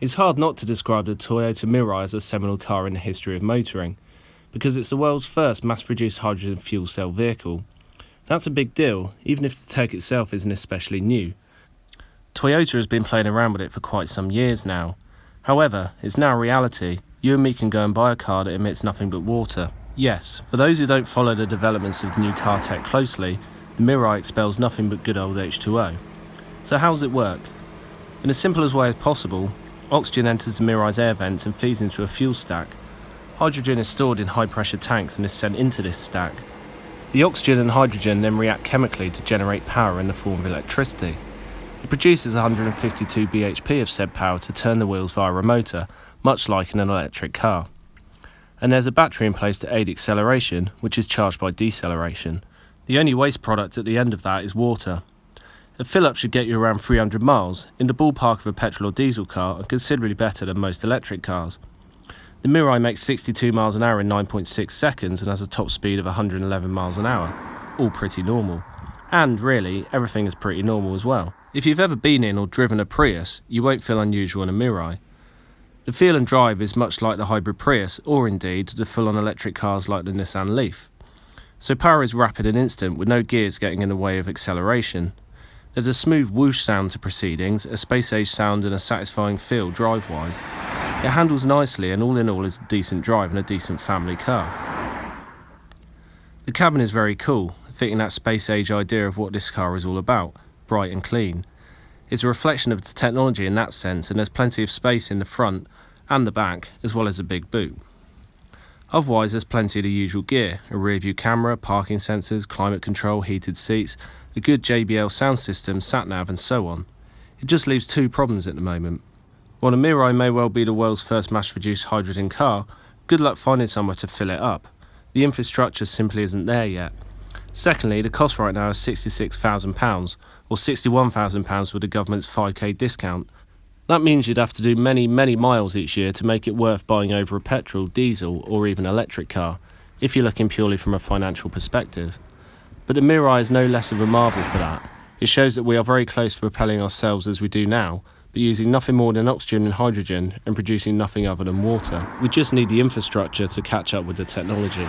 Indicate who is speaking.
Speaker 1: It's hard not to describe the Toyota Mirai as a seminal car in the history of motoring, because it's the world's first mass-produced hydrogen fuel cell vehicle. That's a big deal, even if the tech itself isn't especially new. Toyota has been playing around with it for quite some years now. However, it's now a reality. You and me can go and buy a car that emits nothing but water. Yes, for those who don't follow the developments of the new car tech closely, the Mirai expels nothing but good old H2O. So how does it work? In as simple a way as possible, oxygen enters the Mirai's air vents and feeds into a fuel stack. Hydrogen is stored in high-pressure tanks and is sent into this stack. The oxygen and hydrogen then react chemically to generate power in the form of electricity. It produces 152 bhp of said power to turn the wheels via a motor, much like in an electric car. And there's a battery in place to aid acceleration, which is charged by deceleration. The only waste product at the end of that is water. A fill-up should get you around 300 miles, in the ballpark of a petrol or diesel car, and considerably better than most electric cars. The Mirai makes 62 miles an hour in 9.6 seconds and has a top speed of 111 miles an hour, all pretty normal. And really, everything is pretty normal as well. If you've ever been in or driven a Prius, you won't feel unusual in a Mirai. The feel and drive is much like the hybrid Prius, or indeed the full-on electric cars like the Nissan Leaf. So power is rapid and instant, with no gears getting in the way of acceleration. There's a smooth whoosh sound to proceedings, a space-age sound and a satisfying feel drive-wise. It handles nicely and all in all is a decent drive and a decent family car. The cabin is very cool, fitting that space-age idea of what this car is all about, bright and clean. It's a reflection of the technology in that sense, and there's plenty of space in the front and the back, as well as a big boot. Otherwise, there's plenty of the usual gear, a rear view camera, parking sensors, climate control, heated seats, a good JBL sound system, sat-nav and so on. It just leaves two problems at the moment. While the Mirai may well be the world's first mass-produced hydrogen car, good luck finding somewhere to fill it up. The infrastructure simply isn't there yet. Secondly, the cost right now is £66,000, or £61,000 with the government's 5k discount. That means you'd have to do many miles each year to make it worth buying over a petrol, diesel or even electric car, if you're looking purely from a financial perspective. But the Mirai is no less of a marvel for that. It shows that we are very close to propelling ourselves as we do now, but using nothing more than oxygen and hydrogen and producing nothing other than water. We just need the infrastructure to catch up with the technology.